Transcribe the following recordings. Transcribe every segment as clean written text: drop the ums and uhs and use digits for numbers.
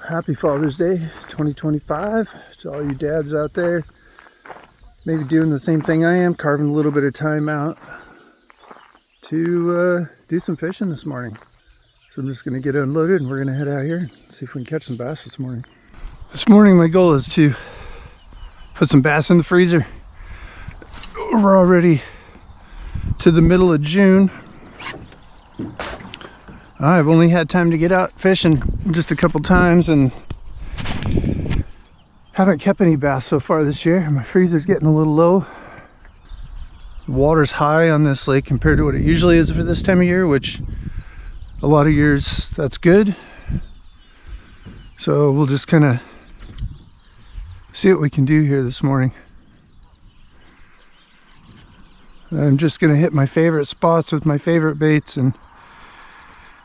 happy Father's Day 2025 to all you dads out there. Maybe doing the same thing I am, carving a little bit of time out to do some fishing this morning. So I'm just going to get unloaded and we're going to head out here and see if we can catch some bass this morning. This morning my goal is to put some bass in the freezer. We're already to the middle of June. I've only had time to get out fishing just a couple times and haven't kept any bass so far this year. My freezer's getting a little low. The water's high on this lake compared to what it usually is for this time of year, which a lot of years that's good. So we'll just kind of see what we can do here this morning. I'm just going to hit my favorite spots with my favorite baits and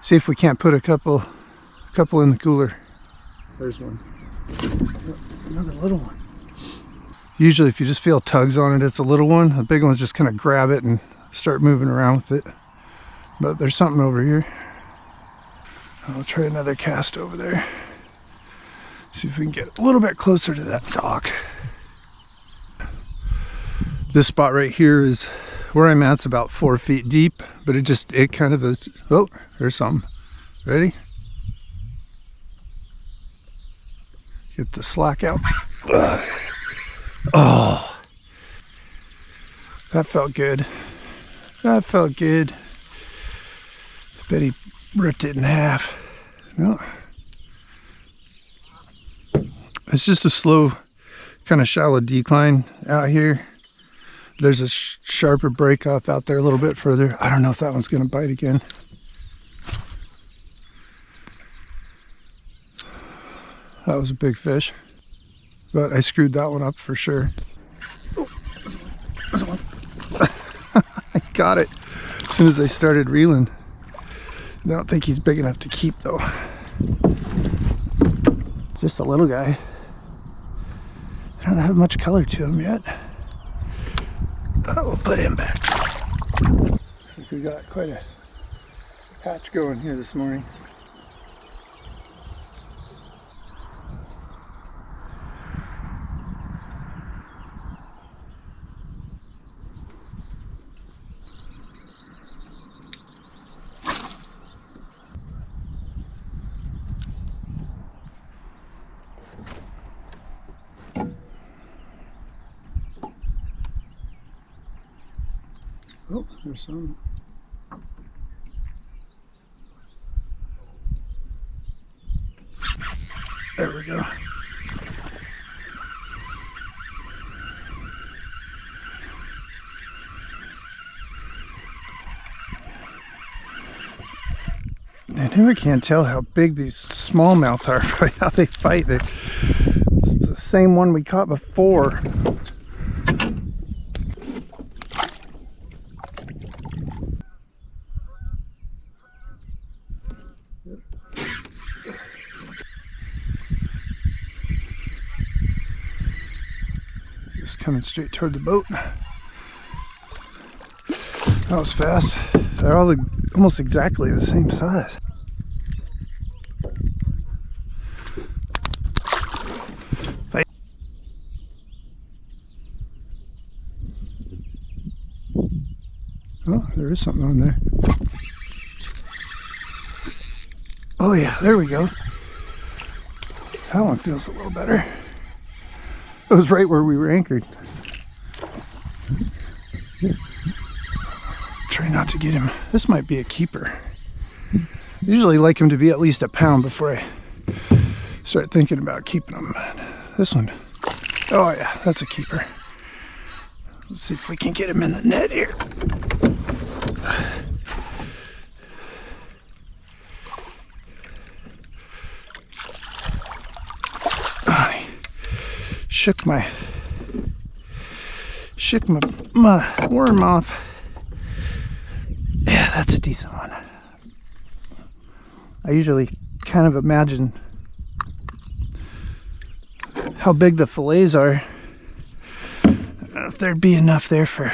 see if we can't put a couple in the cooler. There's one. Another little one. Usually if you just feel tugs on it, it's a little one. The big ones just kind of grab it and start moving around with it. But there's something over here. I'll try another cast over there. See if we can get a little bit closer to that dock. This spot right here is where I'm at. It's about 4 feet deep, but it kind of is. Oh, there's something. Ready? Get the slack out. Ugh. Oh, that felt good. That felt good. I bet he ripped it in half. No. It's just a slow, kind of shallow decline out here. There's a sharper break off out there a little bit further. I don't know if that one's going to bite again. That was a big fish, but I screwed that one up for sure. Oh, there's one. I got it as soon as I started reeling. I don't think he's big enough to keep though. Just a little guy. I don't have much color to him yet. We'll put him back. Looks like we got quite a hatch going here this morning. Oh, there's some. There we go. I never can tell how big these smallmouth are by how they fight. It's the same one we caught before. Just coming straight toward the boat. That was fast. They're all almost exactly the same size. Oh, there is something on there. Oh yeah, there we go. That one feels a little better. It was right where we were anchored. Try not to get him. This might be a keeper. Usually like him to be at least a pound before I start thinking about keeping him. This one, oh yeah, that's a keeper. Let's see if we can get him in the net here. Shook my worm off. Yeah, that's a decent one. I usually kind of imagine how big the fillets are. I don't know if there'd be enough there for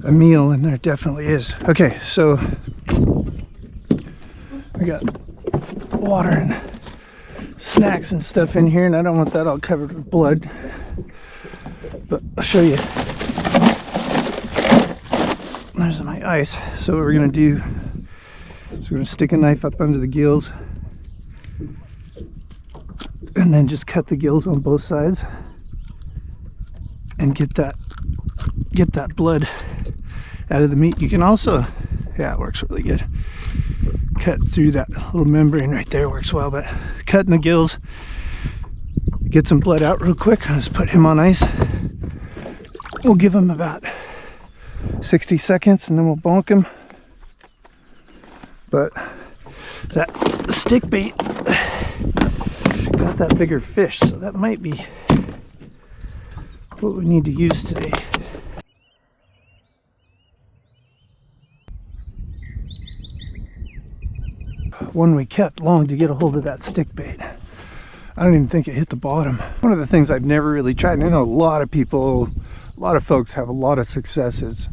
a meal, and there definitely is. Okay, so we got water in snacks and stuff in here, and I don't want that all covered with blood. But I'll show you. There's my ice. So what we're gonna do is we're gonna stick a knife up under the gills and then just cut the gills on both sides and get that blood out of the meat. You can also, yeah, it works really good. Cut through that little membrane right there works well, but cutting the gills, get some blood out real quick. I'll just put him on ice. We'll give him about 60 seconds and then we'll bonk him. But that stick bait got that bigger fish, so that might be what we need to use today. One we kept long to get a hold of that stick bait. I don't even think it hit the bottom. One of the things I've never really tried, and I know a lot of people, a lot of folks have a lot of successes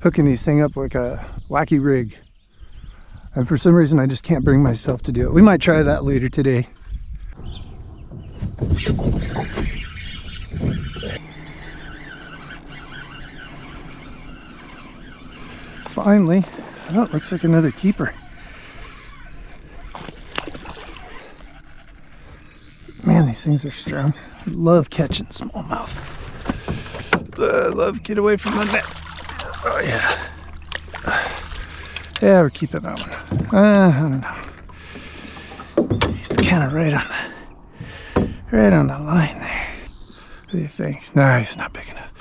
hooking these things up like a wacky rig. And for some reason I just can't bring myself to do it. We might try that later today. Finally, oh, it looks like another keeper. Man, these things are strong. I love catching smallmouth. Love, get away from the net. Oh yeah. Yeah, we're keeping that one. I don't know. He's kind of right on the line there. What do you think? No, he's not big enough.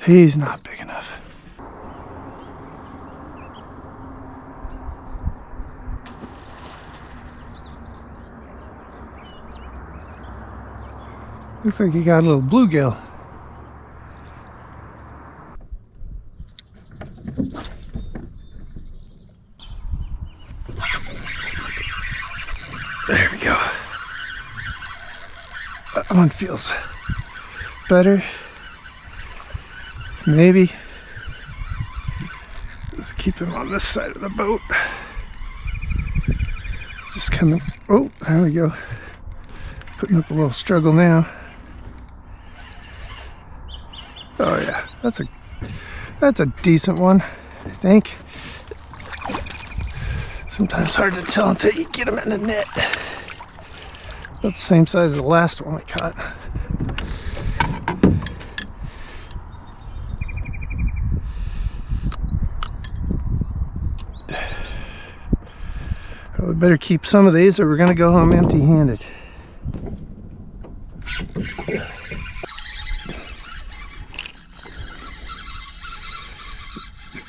He's not big enough. Looks like you got a little bluegill. There we go. That one feels better. Maybe. Let's keep him on this side of the boat. It's just coming. Oh, there we go. Putting up a little struggle now. Oh yeah, that's a decent one, I think. Sometimes hard to tell until you get them in the net. About the same size as the last one I caught. We better keep some of these or we're gonna go home empty-handed.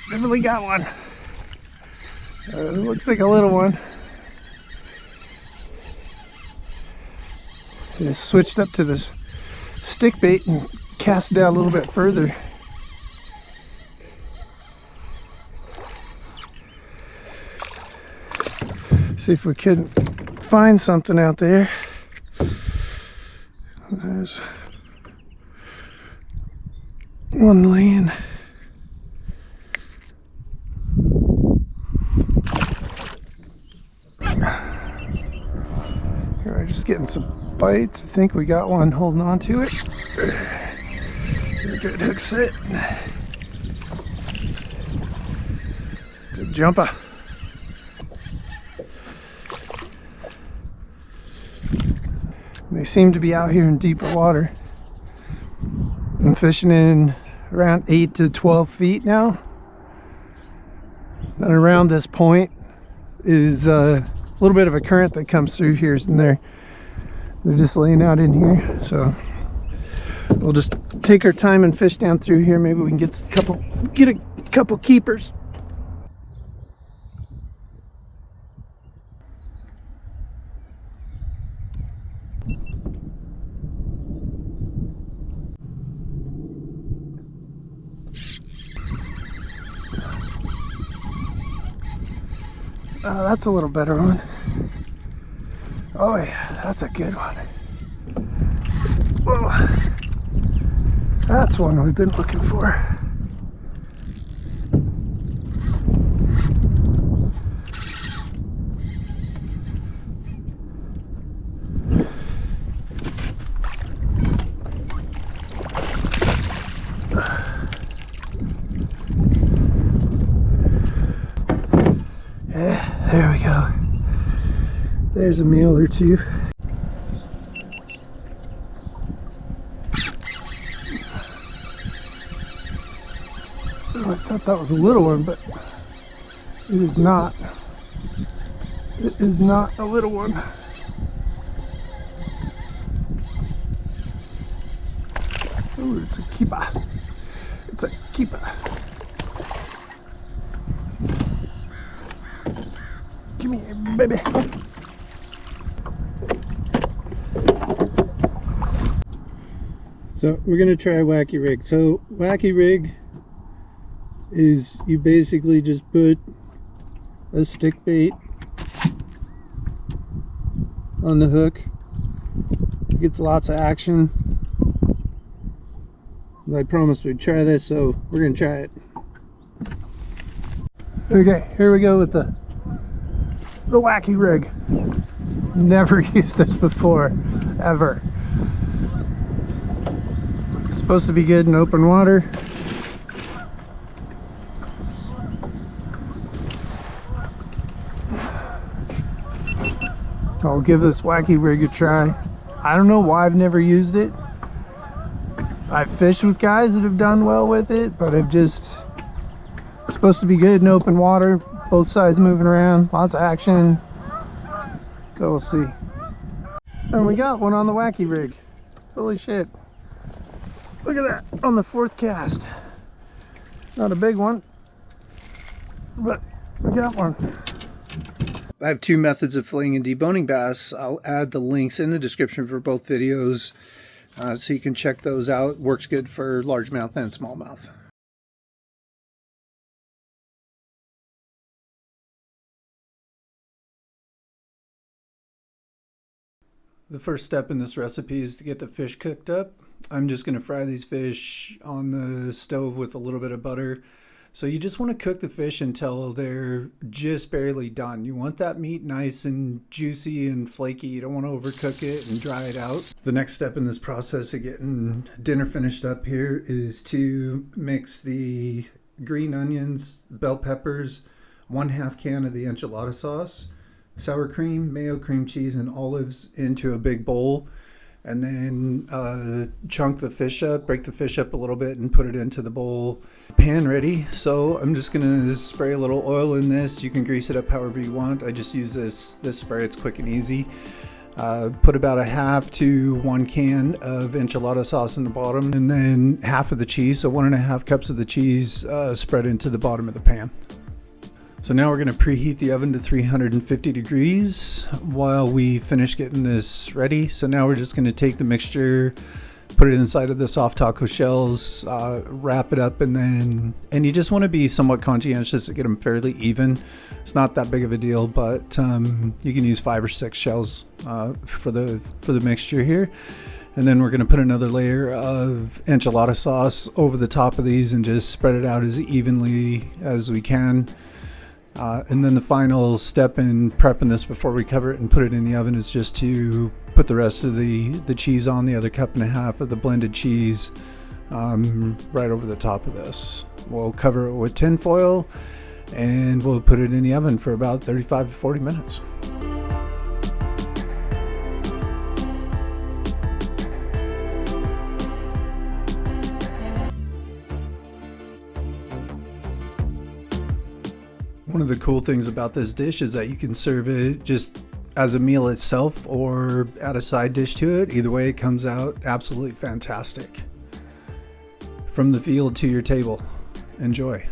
Definitely got one. It looks like a little one. Just switched up to this stick bait and cast it out a little bit further. See if we can find something out there. There's one laying. Here, we're just getting some bites. I think we got one holding on to it. Good hook sit. It's a jumper. They seem to be out here in deeper water. I'm fishing in around 8 to 12 feet now. And around this point is a little bit of a current that comes through here and there. They're just laying out in here, so we'll just take our time and fish down through here. Maybe we can get a couple keepers. That's a little better one. Oh yeah, that's a good one. Whoa. That's one we've been looking for. There's a meal or two. Oh, I thought that was a little one, but it is not. It is not a little one. Oh, it's a keeper. It's a keeper. Give me a baby. So we're gonna try wacky rig. So wacky rig is you basically just put a stick bait on the hook. It gets lots of action. I promised we'd try this, so we're gonna try it. Okay, here we go with the wacky rig. Never used this before, ever. It's supposed to be good in open water. I'll give this wacky rig a try. I don't know why I've never used it. I've fished with guys that have done well with it, but I've just, it's supposed to be good in open water, both sides moving around, lots of action. So we'll see. And we got one on the wacky rig. Holy shit. Look at that on the 4th cast. Not a big one, but we got one. I have 2 methods of filleting and deboning bass. I'll add the links in the description for both videos so you can check those out. Works good for largemouth and smallmouth. The first step in this recipe is to get the fish cooked up. I'm just going to fry these fish on the stove with a little bit of butter. So you just want to cook the fish until they're just barely done. You want that meat nice and juicy and flaky. You don't want to overcook it and dry it out. The next step in this process of getting dinner finished up here is to mix the green onions, bell peppers, 1/2 can of the enchilada sauce, sour cream, mayo, cream cheese, and olives into a big bowl. And then chunk the fish up, break the fish up a little bit and put it into the bowl. Pan ready. So I'm just gonna spray a little oil in this. You can grease it up however you want. I just use this spray, it's quick and easy. Put about 1/2 to 1 can of enchilada sauce in the bottom, and then half of the cheese, so 1.5 cups of the cheese spread into the bottom of the pan. So now we're going to preheat the oven to 350 degrees while we finish getting this ready. So now we're just going to take the mixture, put it inside of the soft taco shells, wrap it up, and you just want to be somewhat conscientious to get them fairly even. It's not that big of a deal, but you can use 5 or 6 shells for the mixture here. And then we're going to put another layer of enchilada sauce over the top of these and just spread it out as evenly as we can. And then the final step in prepping this before we cover it and put it in the oven is just to put the rest of the cheese on, the other 1.5 cups of the blended cheese right over the top of this. We'll cover it with tin foil and we'll put it in the oven for about 35 to 40 minutes. One of the cool things about this dish is that you can serve it just as a meal itself or add a side dish to it. Either way, it comes out absolutely fantastic. From the field to your table. Enjoy.